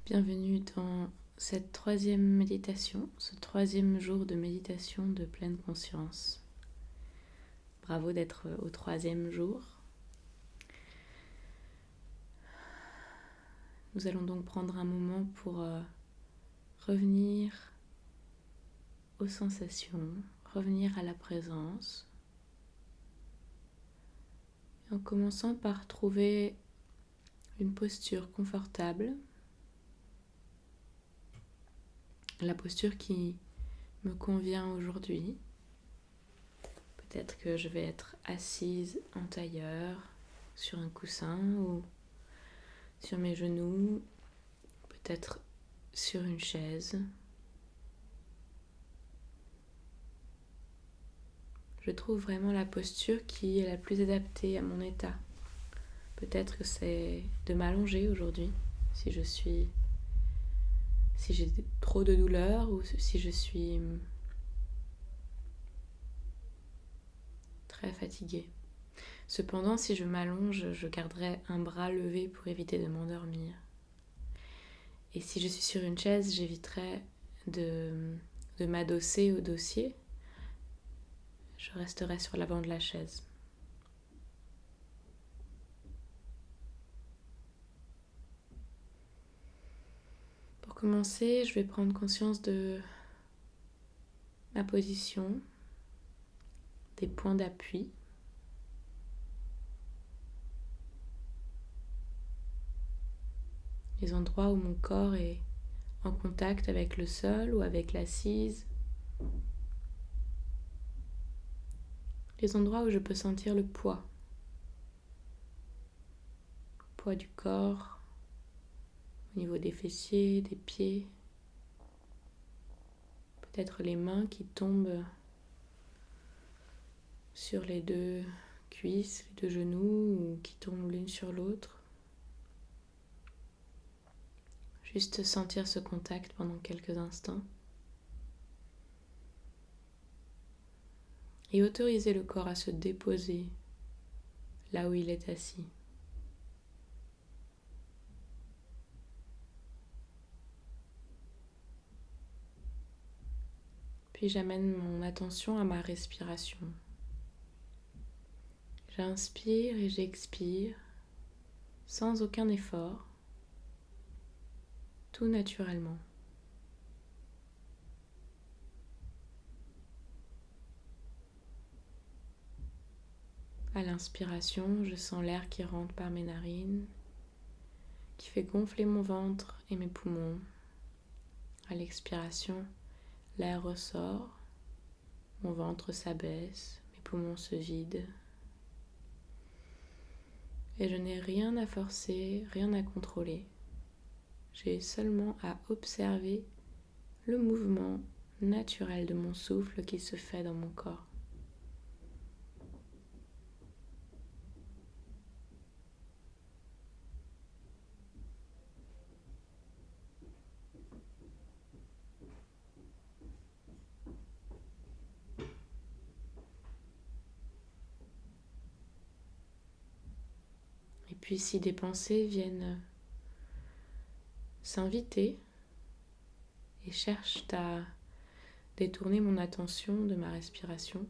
Bienvenue dans cette troisième méditation, ce troisième jour de méditation de pleine conscience. Bravo d'être au troisième jour. Nous allons donc prendre un moment pour revenir aux sensations, revenir à la présence, en commençant par trouver une posture confortable, la posture qui me convient aujourd'hui. Peut-être que je vais être assise en tailleur, sur un coussin ou sur mes genoux, peut-être sur une chaise. Je trouve vraiment la posture qui est la plus adaptée à mon état. Peut-être que c'est de m'allonger aujourd'hui, si j'ai trop de douleur ou si je suis très fatiguée. Cependant, si je m'allonge, je garderai un bras levé pour éviter de m'endormir. Et si je suis sur une chaise, j'éviterai de m'adosser au dossier. Je resterai sur l'avant de la chaise. Pour commencer, je vais prendre conscience de ma position, des points d'appui. Les endroits où mon corps est en contact avec le sol ou avec l'assise. Les endroits où je peux sentir le poids du corps, au niveau des fessiers, des pieds. Peut-être les mains qui tombent sur les deux cuisses, les deux genoux, ou qui tombent l'une sur l'autre. Juste sentir ce contact pendant quelques instants. Et autoriser le corps à se déposer là où il est assis. Puis j'amène mon attention à ma respiration. J'inspire et j'expire sans aucun effort, tout naturellement. À l'inspiration, je sens l'air qui rentre par mes narines, qui fait gonfler mon ventre et mes poumons. À l'expiration, l'air ressort, mon ventre s'abaisse, mes poumons se vident. Et je n'ai rien à forcer, rien à contrôler. J'ai seulement à observer le mouvement naturel de mon souffle qui se fait dans mon corps. Et puis si des pensées viennent s'inviter et cherchent à détourner mon attention de ma respiration,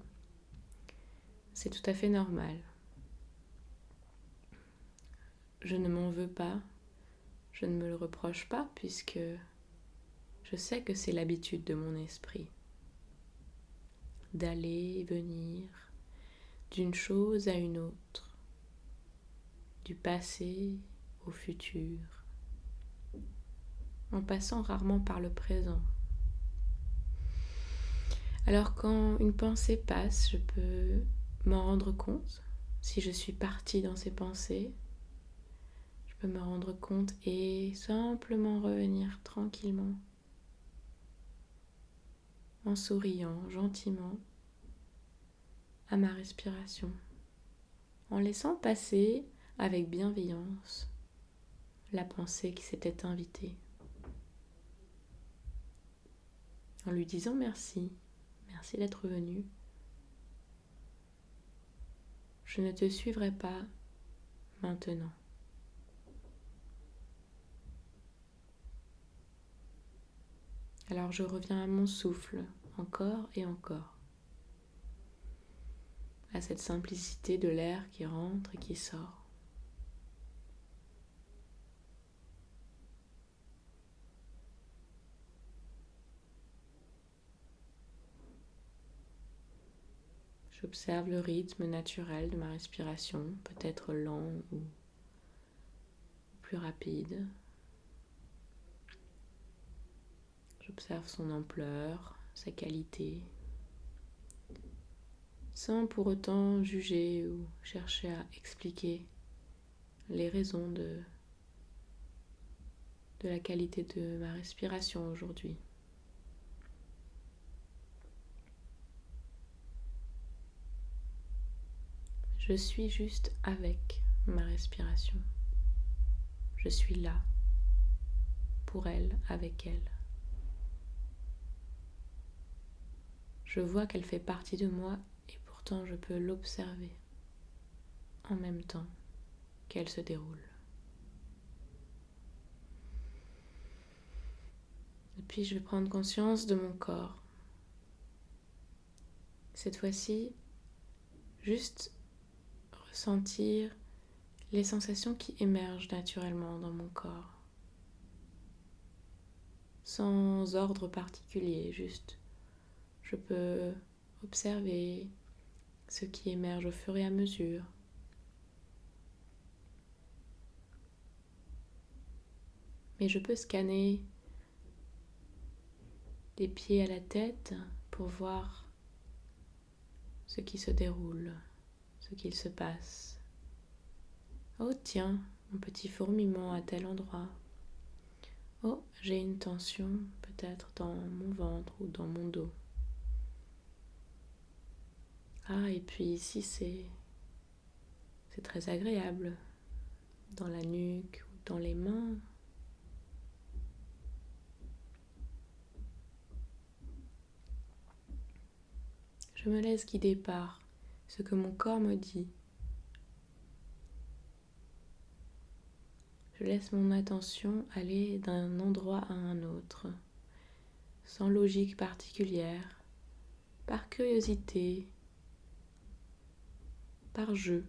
c'est tout à fait normal. Je ne m'en veux pas, je ne me le reproche pas puisque je sais que c'est l'habitude de mon esprit d'aller et venir d'une chose à une autre, du passé au futur, en passant rarement par le présent. Alors quand une pensée passe, je peux m'en rendre compte. Si je suis partie dans ces pensées, je peux me rendre compte et simplement revenir tranquillement, en souriant gentiment à ma respiration, en laissant passer avec bienveillance la pensée qui s'était invitée, en lui disant merci, merci d'être venu. Je ne te suivrai pas maintenant. Alors je reviens à mon souffle, encore et encore, à cette simplicité de l'air qui rentre et qui sort. J'observe le rythme naturel de ma respiration, peut-être lent ou plus rapide. J'observe son ampleur, sa qualité, sans pour autant juger ou chercher à expliquer les raisons de la qualité de ma respiration aujourd'hui. Je suis juste avec ma respiration. Je suis là, pour elle, avec elle. Je vois qu'elle fait partie de moi et pourtant je peux l'observer en même temps qu'elle se déroule. Et puis je vais prendre conscience de mon corps. Cette fois-ci, juste ressentir les sensations qui émergent naturellement dans mon corps. Sans ordre particulier, juste je peux observer ce qui émerge au fur et à mesure. Mais je peux scanner des pieds à la tête pour voir ce qui se déroule, ce qu'il se passe. Oh tiens, un petit fourmillement à tel endroit. Oh, j'ai une tension peut-être dans mon ventre ou dans mon dos. Ah, et puis ici c'est très agréable, dans la nuque ou dans les mains. Je me laisse guider par ce que mon corps me dit. Je laisse mon attention aller d'un endroit à un autre, sans logique particulière, par curiosité, par jeu.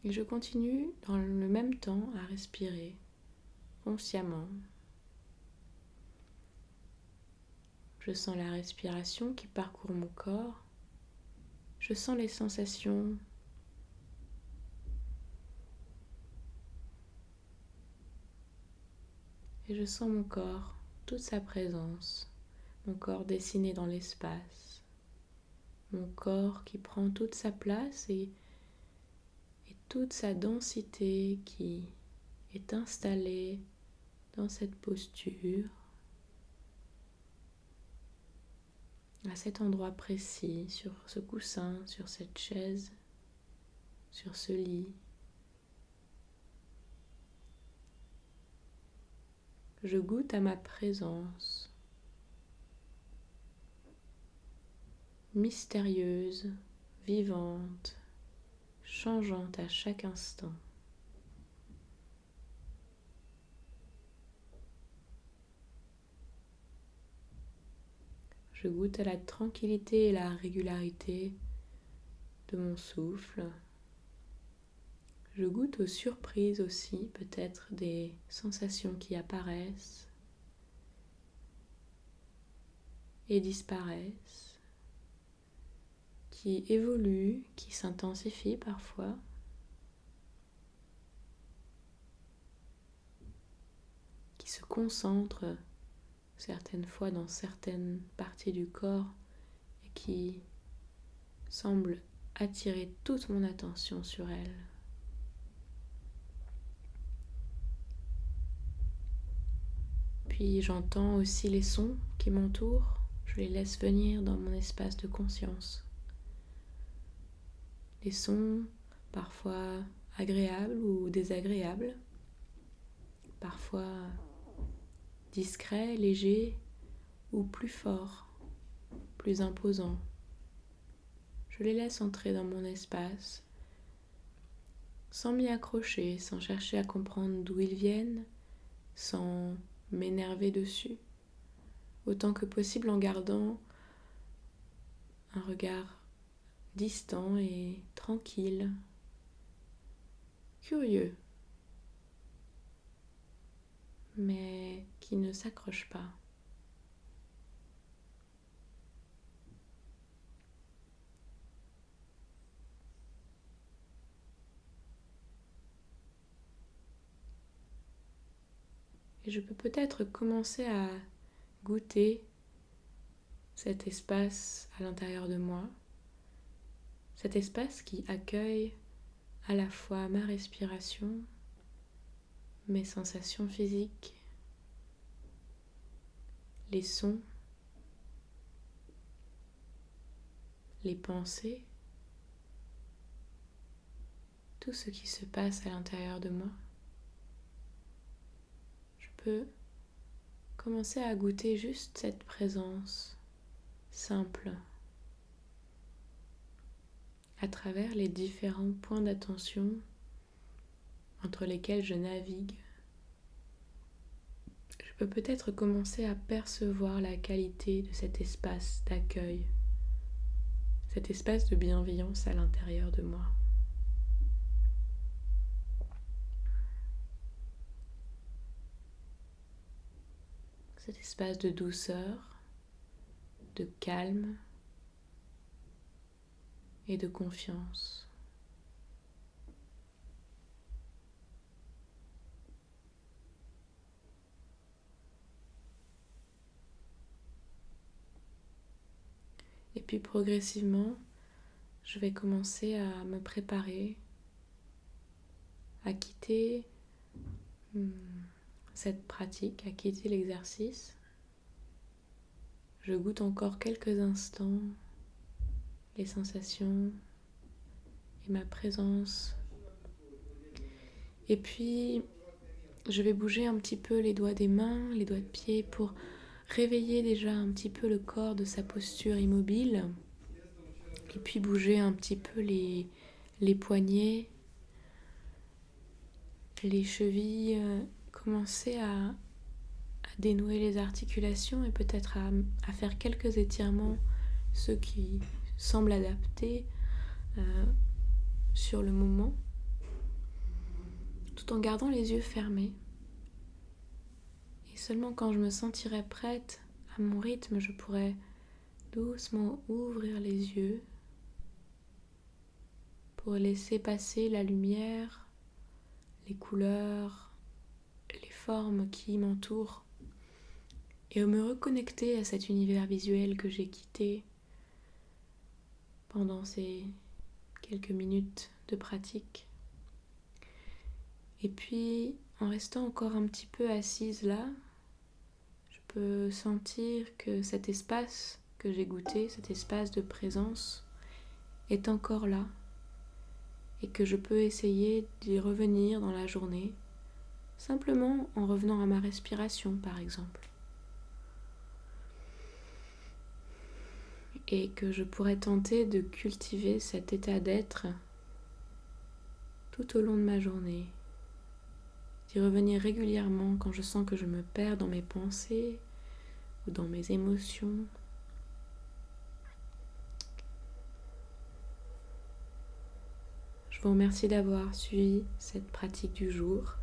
Et je continue dans le même temps à respirer consciemment. Je sens la respiration qui parcourt mon corps. Je sens les sensations. Et je sens mon corps, toute sa présence, mon corps dessiné dans l'espace, mon corps qui prend toute sa place et toute sa densité qui est installée dans cette posture, à cet endroit précis, sur ce coussin, sur cette chaise, sur ce lit. Je goûte à ma présence, mystérieuse, vivante, changeante à chaque instant. Je goûte à la tranquillité et la régularité de mon souffle. Je goûte aux surprises aussi, peut-être des sensations qui apparaissent et disparaissent, qui évoluent, qui s'intensifient parfois. Qui se concentrent certaines fois dans certaines parties du corps et qui semblent attirer toute mon attention sur elles. Puis j'entends aussi les sons qui m'entourent, je les laisse venir dans mon espace de conscience. Les sons parfois agréables ou désagréables, parfois discrets, légers ou plus forts, plus imposants. Je les laisse entrer dans mon espace sans m'y accrocher, sans chercher à comprendre d'où ils viennent, sans m'énerver dessus, autant que possible en gardant un regard distant et tranquille, curieux, mais qui ne s'accroche pas. Et je peux peut-être commencer à goûter cet espace à l'intérieur de moi, cet espace qui accueille à la fois ma respiration, mes sensations physiques, les sons, les pensées, tout ce qui se passe à l'intérieur de moi. Je peux commencer à goûter juste cette présence simple à travers les différents points d'attention entre lesquels je navigue. Je peux peut-être commencer à percevoir la qualité de cet espace d'accueil, cet espace de bienveillance à l'intérieur de moi. Cet espace de douceur, de calme et de confiance. Et puis progressivement, je vais commencer à me préparer à quitter cette pratique, à quitter l'exercice. Je goûte encore quelques instants les sensations et ma présence. Et puis, je vais bouger un petit peu les doigts des mains, les doigts de pied pour réveiller déjà un petit peu le corps de sa posture immobile. Et puis bouger un petit peu les poignets, les chevilles, commencer à dénouer les articulations et peut-être à faire quelques étirements, ceux qui semblent adaptés sur le moment, tout en gardant les yeux fermés. Et seulement quand je me sentirai prête à mon rythme, je pourrai doucement ouvrir les yeux pour laisser passer la lumière, les couleurs, les formes qui m'entourent et me reconnecter à cet univers visuel que j'ai quitté pendant ces quelques minutes de pratique. Et puis, en restant encore un petit peu assise là, je peux sentir que cet espace que j'ai goûté, cet espace de présence, est encore là et que je peux essayer d'y revenir dans la journée, simplement en revenant à ma respiration par exemple. Et que je pourrais tenter de cultiver cet état d'être tout au long de ma journée, d'y revenir régulièrement quand je sens que je me perds dans mes pensées ou dans mes émotions. Je vous remercie d'avoir suivi cette pratique du jour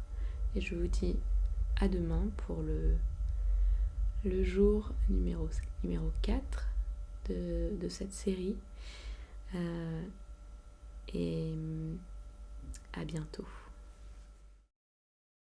et je vous dis à demain pour le jour numéro 4 de cette série et à bientôt.